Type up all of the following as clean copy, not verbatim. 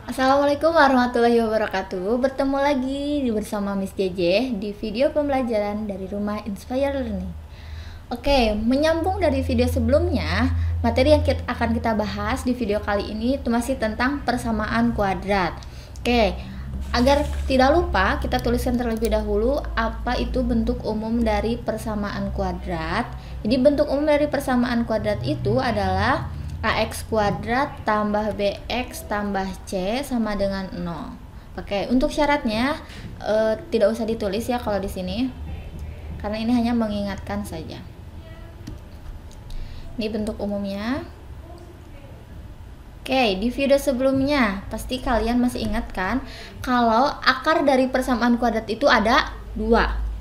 Assalamualaikum warahmatullahi wabarakatuh. Bertemu lagi bersama Miss JJ di video pembelajaran dari Rumah Inspire Learning. Oke, menyambung dari video sebelumnya, materi yang akan kita bahas di video kali ini itu masih tentang persamaan kuadrat. Oke, agar tidak lupa, kita tuliskan terlebih dahulu apa itu bentuk umum dari persamaan kuadrat. Jadi bentuk umum dari persamaan kuadrat itu adalah ax kuadrat tambah bx tambah c sama dengan 0. Oke, untuk syaratnya tidak usah ditulis ya kalau di sini, karena ini hanya mengingatkan saja. Ini bentuk umumnya. Oke, di video sebelumnya pasti kalian masih ingat kan kalau akar dari persamaan kuadrat itu ada 2.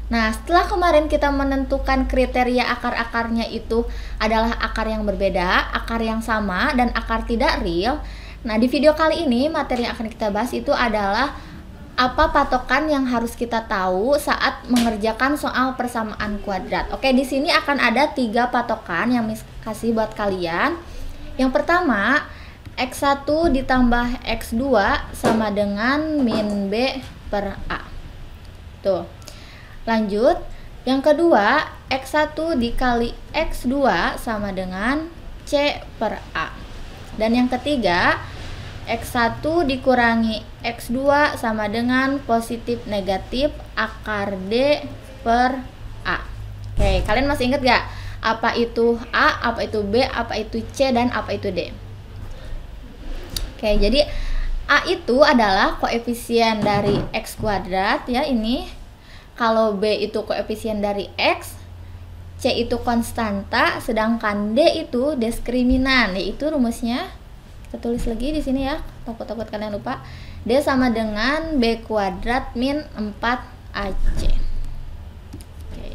Nah, setelah kemarin kita menentukan kriteria akar-akarnya itu adalah akar yang berbeda, akar yang sama, dan akar tidak real. Nah, di video kali ini materi yang akan kita bahas itu adalah apa patokan yang harus kita tahu saat mengerjakan soal persamaan kuadrat. Oke, di sini akan ada 3 patokan yang Miss kasih buat kalian. Yang pertama, x1 ditambah x2 sama dengan min b per a. Tuh. Lanjut, yang kedua, x1 dikali x2 sama dengan c per a. Dan yang ketiga, x1 dikurangi x2 sama dengan positif negatif akar d per a. Oke, kalian masih ingat gak? Apa itu a, apa itu b, apa itu c, dan apa itu d? Oke, jadi a itu adalah koefisien dari x kuadrat ya, ini. Kalau B itu koefisien dari X, C itu konstanta, sedangkan D itu diskriminan, yaitu rumusnya kita tulis lagi di sini ya, takut kalian lupa. D sama dengan B kuadrat min 4AC. Oke.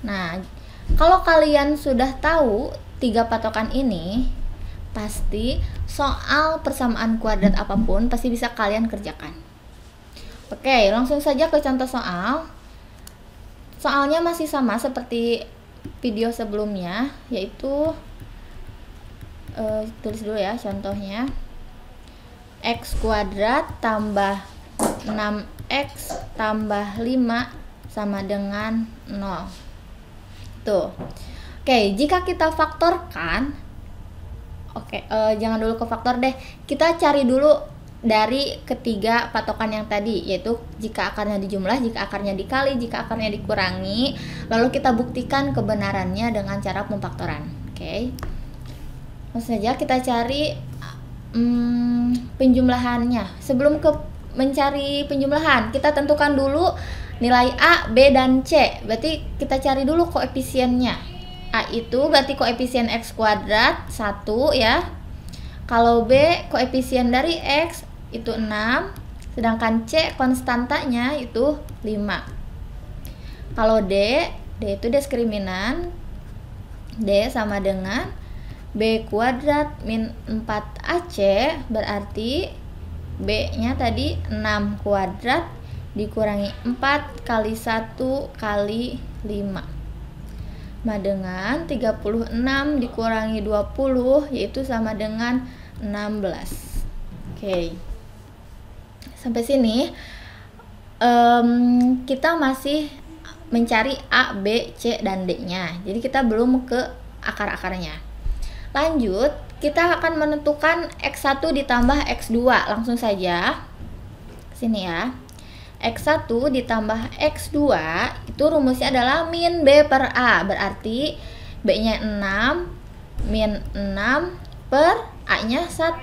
Nah, kalau kalian sudah tahu 3 patokan ini, pasti soal persamaan kuadrat apapun pasti bisa kalian kerjakan. Oke, langsung saja ke contoh soal. Soalnya masih sama seperti video sebelumnya, yaitu tulis dulu ya contohnya. X kuadrat tambah 6x tambah 5 sama dengan 0. Tuh. Oke, jika kita faktorkan, jangan dulu ke faktor deh. Kita cari dulu dari ketiga patokan yang tadi, yaitu jika akarnya dijumlah, jika akarnya dikali, jika akarnya dikurangi, lalu kita buktikan kebenarannya dengan cara pemfaktoran. Oke, langsung saja kita cari penjumlahannya. Sebelum mencari penjumlahan, kita tentukan dulu nilai A, B, dan C. Berarti kita cari dulu koefisiennya. A itu berarti koefisien X kuadrat 1 ya. Kalau B koefisien dari X itu 6, sedangkan C konstantanya itu 5. Kalau D itu diskriminan, D sama dengan B kuadrat min 4AC, berarti B nya tadi 6 kuadrat dikurangi 4 kali 1 kali 5 sama dengan 36 dikurangi 20, yaitu sama dengan 16. Oke, sampai sini kita masih mencari A, B, C, dan D nya. Jadi kita belum ke akar-akarnya. Lanjut, kita akan menentukan X1 ditambah X2. Langsung saja sini ya. X1 ditambah X2 itu rumusnya adalah min B per A, berarti B nya 6 min 6 per A nya 1.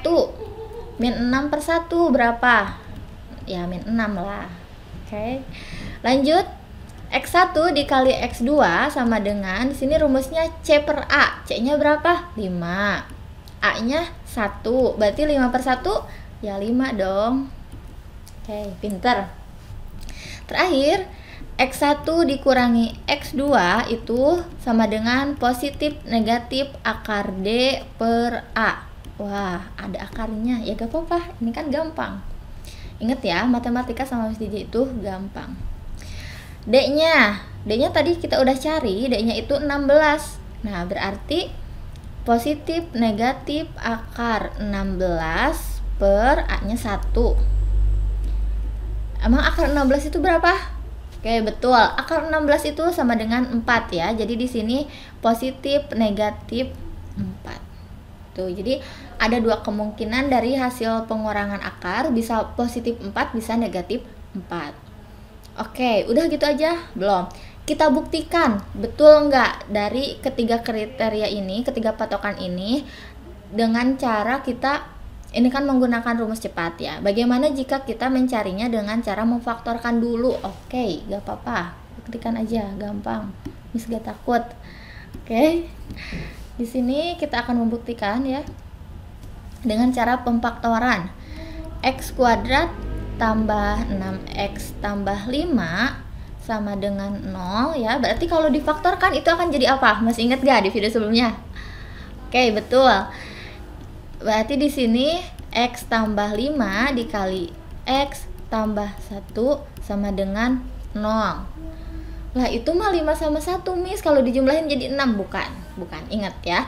Min 6 per 1 berapa? Ya min 6 lah. Oke. Lanjut, X1 dikali X2 sama dengan, di sini rumusnya C per A. C nya berapa? 5. A nya 1, berarti 5 per 1 ya 5 dong. Oke, pinter. Terakhir, X1 dikurangi X2 itu sama dengan positif negatif akar D per A. Wah, ada akarnya. Ya gak apa-apa, ini kan gampang. Ingat ya, matematika sama Miss DJ itu gampang. D-nya tadi kita udah cari, D-nya itu 16. Nah, berarti positif negatif akar 16 per A-nya 1. Emang akar 16 itu berapa? Oke, betul. Akar 16 itu sama dengan 4 ya. Jadi di sini positif, negatif 4. Tuh, jadi ada dua kemungkinan dari hasil pengurangan akar, bisa positif 4, bisa negatif 4. Oke, udah gitu aja? Belum. Kita buktikan, betul nggak dari ketiga kriteria ini, ketiga patokan ini, dengan cara kita, ini kan menggunakan rumus cepat ya. Bagaimana jika kita mencarinya dengan cara memfaktorkan dulu? Oke, gak apa-apa, buktikan aja, gampang. Miss gak takut. Oke, di sini kita akan membuktikan ya dengan cara pemfaktoran. X kuadrat tambah 6x tambah 5 sama dengan 0 ya. Berarti kalau difaktorkan itu akan jadi apa? Masih ingat gak di video sebelumnya? Oke, betul. Berarti di sini x tambah 5 dikali x tambah 1 sama dengan 0. Lah itu mah 5 sama 1, Miss. Kalau dijumlahin jadi 6, bukan. Ingat ya.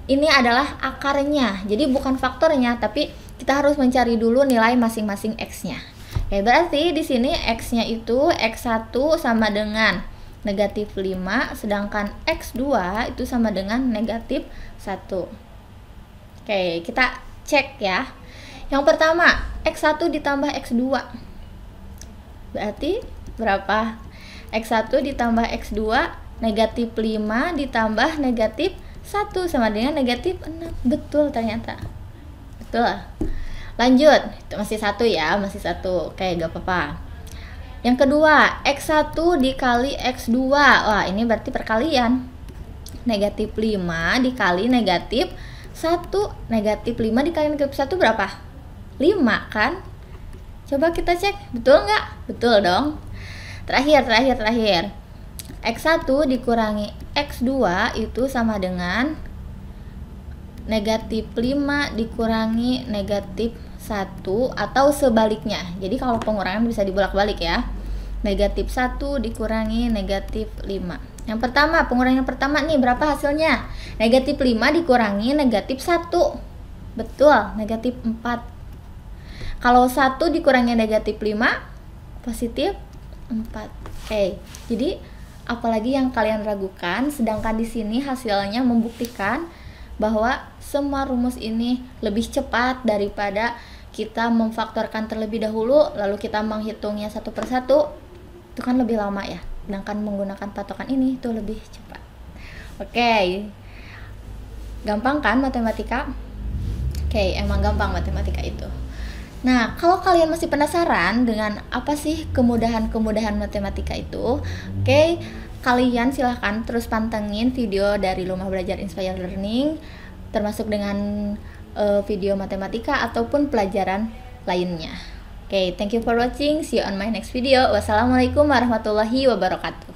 Ini adalah akarnya. Jadi bukan faktornya, tapi kita harus mencari dulu nilai masing-masing x-nya. Oke, berarti di sini x-nya itu x1 sama dengan negatif 5, sedangkan x2 itu sama dengan negatif 1. Oke, kita cek ya. Yang pertama, x1 ditambah x2. Berarti berapa? X1 ditambah x2, negatif 5 ditambah negatif 1 sama dengan negatif 6. Betul ternyata. Betul. Lanjut, itu masih 1 ya, masih 1. Oke, gak apa-apa. Yang kedua, x1 dikali x2. Wah, ini berarti perkalian. Negatif 5 dikali negatif 1. Negatif 5 dikali negatif 1 berapa? 5 kan? Coba kita cek, betul nggak? Betul dong. Terakhir. X1 dikurangi x2 itu sama dengan negatif 5 dikurangi negatif 1 atau sebaliknya. Jadi kalau pengurangan bisa dibolak-balik ya. Negatif 1 dikurangi negatif 5. Yang pertama, pengurangan pertama nih berapa hasilnya? Negatif 5 dikurangi negatif 1. Betul, negatif 4. Kalau 1 dikurangi negatif 5, positif 4. Oke, jadi apalagi yang kalian ragukan, sedangkan di sini hasilnya membuktikan bahwa semua rumus ini lebih cepat daripada kita memfaktorkan terlebih dahulu lalu kita menghitungnya satu persatu. Itu kan lebih lama ya, sedangkan menggunakan patokan ini itu lebih cepat. Oke, gampang kan matematika? Oke, emang gampang matematika itu. Nah, kalau kalian masih penasaran dengan apa sih kemudahan-kemudahan matematika itu, oke, kalian silahkan terus pantengin video dari Rumah Belajar Inspire Learning, termasuk dengan video matematika ataupun pelajaran lainnya. Oke, thank you for watching. See you on my next video. Wassalamualaikum warahmatullahi wabarakatuh.